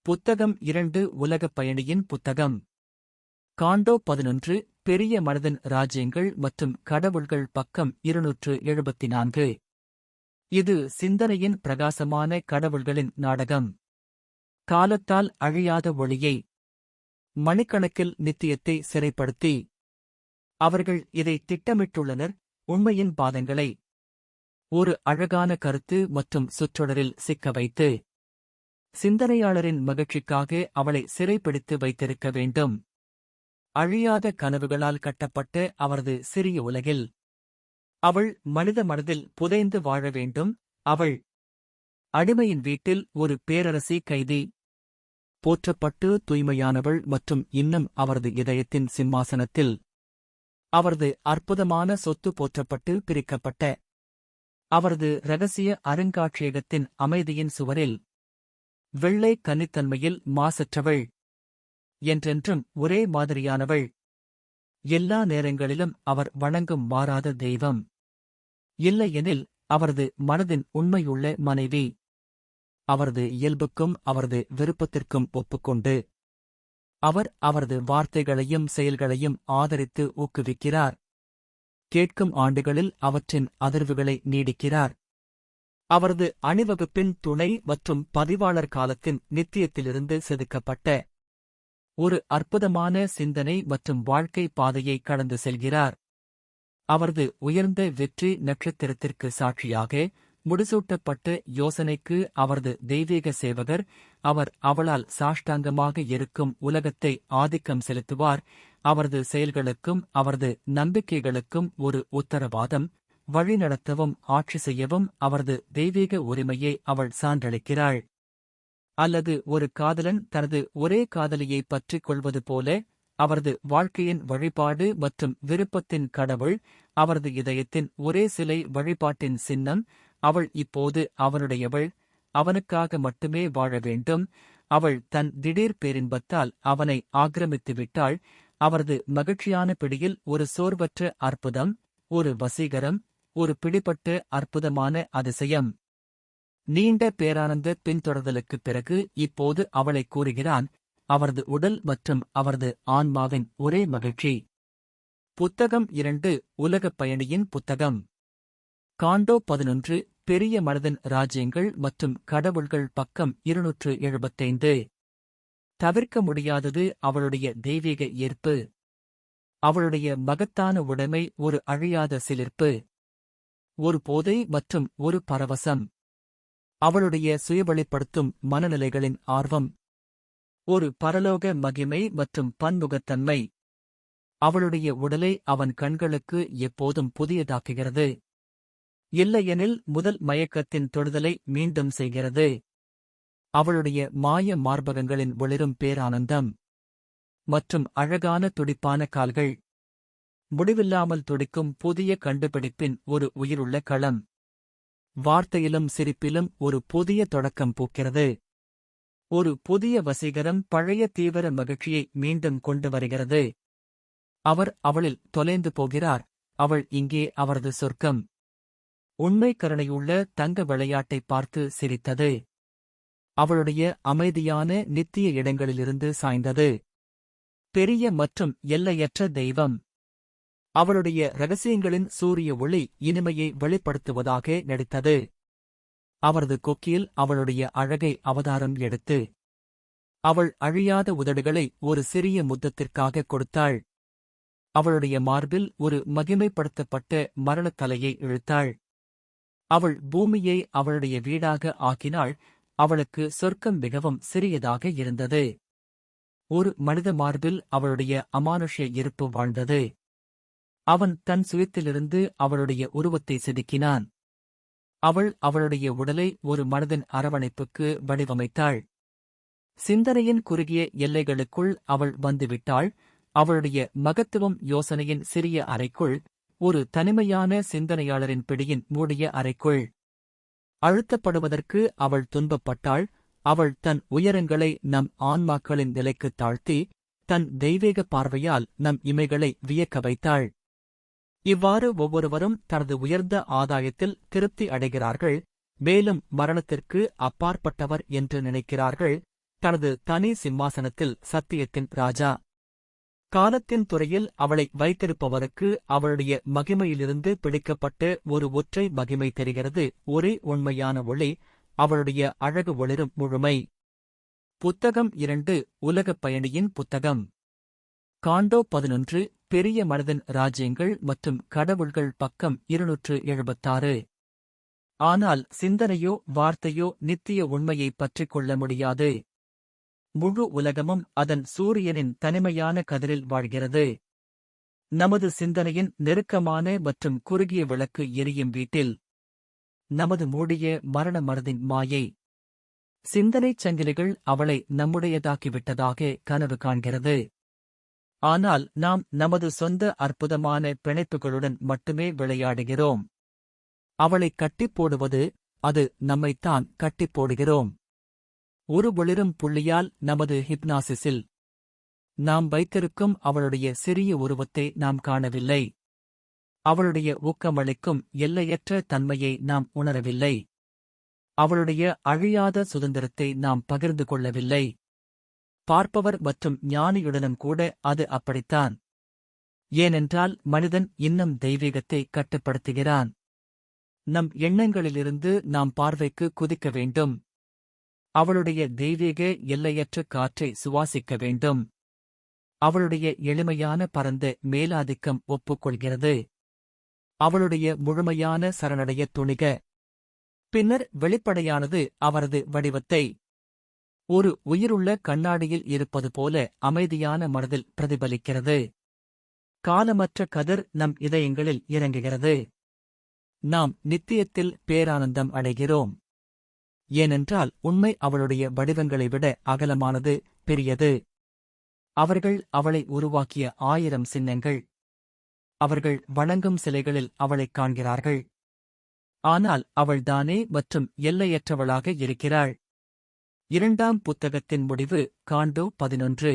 புத்தகம் 2 உலகப் பயணியின் புத்தகம். காண்டோ 11 பெரிய மனதின் ராஜ்யங்கள் மற்றும் கடவுள்கள் பக்கம் 274. இது சிந்தனையின் பிரகாசமான கடவுள்களின் நாடகம். காலத்தால் அழியாத ஒளியை. மணிக்கணக்கில் நித்தியத்தை சிறைப்படுத்தி. அவர்கள் இதை திட்டமிட்டுள்ளனர், உண்மையின் பாதங்களை ஒரு அழகான கருத்து மற்றும் சொற்றொடரில் சிக்க வைத்து. சிந்தனையாளரின் மகிழ்ச்சிக்காக அவளை சிறைப்பிடித்து வைத்திருக்க வேண்டும். அழியாத கனவுகளால் கட்டப்பட்ட அவரது சிறிய உலகில் அவள் மனித மனதில் புதைந்து வாழ வேண்டும். அவள் அடிமையின் வீட்டில் ஒரு பேரரசி கைதி. போற்றப்பட்டு தூய்மையானவள் மற்றும் இன்னும் அவரது இதயத்தின் சிம்மாசனத்தில் அவரது அற்புதமான சொத்து போற்றப்பட்டு பிரிக்கப்பட்ட அவரது இரகசிய அருங்காட்சியகத்தின் அமைதியின் சுவரில் வெள்ளை கன்னித்தன்மையில் மாசற்றவள், என்றென்றும் ஒரே மாதிரியானவள், எல்லா நேரங்களிலும் அவர் வணங்கும் மாறாத தெய்வம், இல்லையெனில் அவரது மனதின் உண்மையுள்ள மனைவி. அவரது இயல்புக்கும் அவரது விருப்பத்திற்கும் ஒப்புக்கொண்டு அவர் அவரது வார்த்தைகளையும் செயல்களையும் ஆதரித்து ஊக்குவிக்கிறார். கேட்கும் ஆண்டுகளில் அவற்றின் அதிர்வுகளை நீடிக்கிறார். அவரது அணிவகுப்பின் துணை மற்றும் பதிவாளர் காலத்தின் நித்தியத்திலிருந்து செதுக்கப்பட்ட ஒரு அற்புதமான சிந்தனை மற்றும் வாழ்க்கை பாதையை கடந்து செல்கிறார். அவரது உயர்ந்த வெற்றி நட்சத்திரத்திற்கு சாட்சியாக முடிசூட்டப்பட்ட யோசனைக்கு அவரது தெய்வீக சேவகர். அவர் அவளால் சாஷ்டாங்கமாக இருக்கும் உலகத்தை ஆதிக்கம் செலுத்துவார். அவரது செயல்களுக்கும் அவரது நம்பிக்கைகளுக்கும் ஒரு உத்தரவாதம், வழிநடத்தவும் ஆட்சி செய்யவும் அவரது தெய்வீக உரிமையை அவள் சான்றளிக்கிறாள். அல்லது ஒரு காதலன் தனது ஒரே காதலியை பற்றிக் கொள்வது போல, அவரது வாழ்க்கையின் வழிபாடு மற்றும் விருப்பத்தின் கடவுள், அவரது இதயத்தின் ஒரே சிலை வழிபாட்டின் சின்னம். அவள் இப்போது அவனுடையவள், அவனுக்காக மட்டுமே வாழ வேண்டும். அவள் தன் திடீர் பேரின்பத்தால் அவனை ஆக்கிரமித்துவிட்டாள். அவரது மகிழ்ச்சியான பிடியில் ஒரு சோர்வற்ற அற்புதம், ஒரு வசீகரம், ஒரு பிடிபட்ட அற்புதமான அதிசயம். நீண்ட பேரானந்த பின்தொடர்தலுக்குப் பிறகு இப்போது அவளை கூறுகிறான், அவரது உடல் மற்றும் அவரது ஆன்மாவின் ஒரே மகிழ்ச்சி. புத்தகம் 2 உலகப் பயணியின் புத்தகம். காண்டோ 11 பெரிய மனதின் ராஜ்யங்கள் மற்றும் கடவுள்கள் பக்கம் 275. தவிர்க்க முடியாதது அவளுடைய தெய்வீக ஈர்ப்பு. அவளுடைய மகத்தான உடைமை ஒரு அழியாத சிலிர்ப்பு, ஒரு போதை மற்றும் ஒரு பரவசம். அவளுடைய சுயவெளிப்படுத்தும் மனநிலைகளின் ஆர்வம், ஒரு பரலோக மகிமை மற்றும் பன்முகத்தன்மை. அவளுடைய உடலை அவன் கண்களுக்கு எப்போதும் புதியதாக்குகிறது, இல்லையெனில் முதல் மயக்கத்தின் தொடுதலை மீண்டும் செய்கிறது. அவளுடைய மாய மார்பகங்களின் ஒளிரும் பேரானந்தம் மற்றும் அழகான துடிப்பான கால்கள், முடிவில்லாமல் துடிக்கும் புதிய கண்டுபிடிப்பின் ஒரு உயிருள்ள களம். வார்த்தையிலும் சிரிப்பிலும் ஒரு புதிய தொடக்கம் பூக்கிறது. ஒரு புதிய வசீகரம் பழைய தீவிர மகிழ்ச்சியை மீண்டும் கொண்டு வருகிறது. அவர் அவளில் தொலைந்து போகிறார், அவள் இங்கே அவரது சொர்க்கம். உண்மை கருணையுள்ள தங்க விளையாட்டை பார்த்து சிரித்தது. அவளுடைய அமைதியான நித்திய இடங்களிலிருந்து சாய்ந்தது. பெரிய மற்றும் எல்லையற்ற தெய்வம். அவளுடைய இரகசியங்களின் சூரிய ஒளி இனிமையை வெளிப்படுத்துவதாக நடித்தது. அவரது கொக்கியில் அவளுடைய அழகை அவதாரம் எடுத்து அவள் அழியாத உதடுகளை ஒரு சிறிய முத்தத்திற்காக கொடுத்தாள். அவளுடைய மார்பில் ஒரு மகிமைப்படுத்தப்பட்ட மரணத் தலையை இழுத்தாள். அவள் பூமியை அவளுடைய வீடாக ஆக்கினாள். அவளுக்கு சொர்க்கம் மிகவும் சிறியதாக இருந்தது. ஒரு மனித மார்பில் அவளுடைய அமானுஷ்ய இருப்பு வாழ்ந்தது. அவன் தன் சுயத்திலிருந்து அவளுடைய உருவத்தை செதுக்கினான். அவள் அவளுடைய உடலை ஒரு மனதின் அரவணைப்புக்கு வடிவமைத்தாள். சிந்தனையின் குறுகிய எல்லைகளுக்குள் அவள் வந்துவிட்டாள். அவளுடைய மகத்துவம் யோசனையின் சிறிய அறைக்குள், ஒரு தனிமையான சிந்தனையாளரின் பிடியின் மூடிய அறைக்குள். அழுத்தப்படுவதற்கு அவள் துன்பப்பட்டாள். அவள் தன் உயரங்களை நம் ஆன்மாக்களின் நிலைக்குத் தாழ்த்தி, தன் தெய்வீக பார்வையால் நம் இமைகளை வியக்க வைத்தாள். இவ்வாறு ஒவ்வொருவரும் தனது உயர்ந்த ஆதாயத்தில் திருப்தி அடைகிறார்கள், மேலும் மரணத்திற்கு அப்பாற்பட்டவர் என்று நினைக்கிறார்கள். தனது தனி சிம்மாசனத்தில் சத்தியத்தின் ராஜா. காலத்தின் துறையில் அவளை வைத்திருப்பவருக்கு அவளுடைய மகிமையிலிருந்து பிடிக்கப்பட்ட ஒரு ஒற்றை மகிமை தெரிகிறது, ஒரே உண்மையான ஒளி, அவளுடைய அழகு ஒளிரும் முழுமை. புத்தகம் 2 உலகப் பயணியின் புத்தகம். காண்டோ 11 பெரிய மனதின் ராஜ்யங்கள் மற்றும் கடவுள்கள் பக்கம் 276. ஆனால் சிந்தனையோ வார்த்தையோ நித்திய உண்மையைப் பற்றிக் கொள்ள முடியாது. முழு உலகமும் அதன் சூரியனின் தனிமையான கதிரில் வாழ்கிறது. நமது சிந்தனையின் நெருக்கமான மற்றும் குறுகிய விளக்கு எரியும் வீட்டில். நமது மூடிய மரண மனதின் மாயை. சிந்தனைச் சங்கிலிகள் அவளை நம்முடையதாக்கிவிட்டதாக கனவு காண்கிறது. ஆனால் நாம் நமது சொந்த அற்புதமான பிணைப்புகளுடன் மட்டுமே விளையாடுகிறோம். அவளைக் கட்டிப் போடுவது, அது நம்மைத்தான் கட்டிப் போடுகிறோம். ஒரு ஒளிரும் புள்ளியால் நமது ஹிப்னாசிஸில் நாம் வைத்திருக்கும் அவளுடைய சிறிய உருவத்தை நாம் காணவில்லை. அவளுடைய ஊக்கமளிக்கும் எல்லையற்ற தன்மையை நாம் உணரவில்லை. அவளுடைய அழியாத சுதந்திரத்தை நாம் பகிர்ந்து கொள்ளவில்லை. பார்ப்பவர் மற்றும் ஞானியுடனும் கூட அது அப்படித்தான். ஏனென்றால் மனிதன் இன்னும் தெய்வீகத்தை கட்டுப்படுத்துகிறான். நம் எண்ணங்களிலிருந்து நாம் பார்வைக்கு குதிக்க வேண்டும். அவளுடைய தெய்வீக எல்லையற்ற காற்றை சுவாசிக்க வேண்டும். அவளுடைய எளிமையான பரந்த மேலாதிக்கம் ஒப்புக்கொள்கிறது. அவளுடைய முழுமையான சரணடைய துணிக. பின்னர் வெளிப்படையானது அவரது வடிவத்தை ஒரு உயிருள்ள கண்ணாடியில் இருப்பது போல அமைதியான மனதில் பிரதிபலிக்கிறது. காலமற்ற கதிர் நம் இதயங்களில் இறங்குகிறது. நாம் நித்தியத்தில் பேரானந்தம் அடைகிறோம். ஏனென்றால் உண்மை அவளுடைய வடிவங்களை விட அகலமானது, பெரியது. அவர்கள் அவளை உருவாக்கிய 1000 சின்னங்கள். அவர்கள் வணங்கும் சிலைகளில் அவளைக் காண்கிறார்கள். ஆனால் அவள்தானே மற்றும் எல்லையற்றவளாக இருக்கிறாள். 2ஆம் புத்தகத்தின் முடிவு. காண்டோ 11.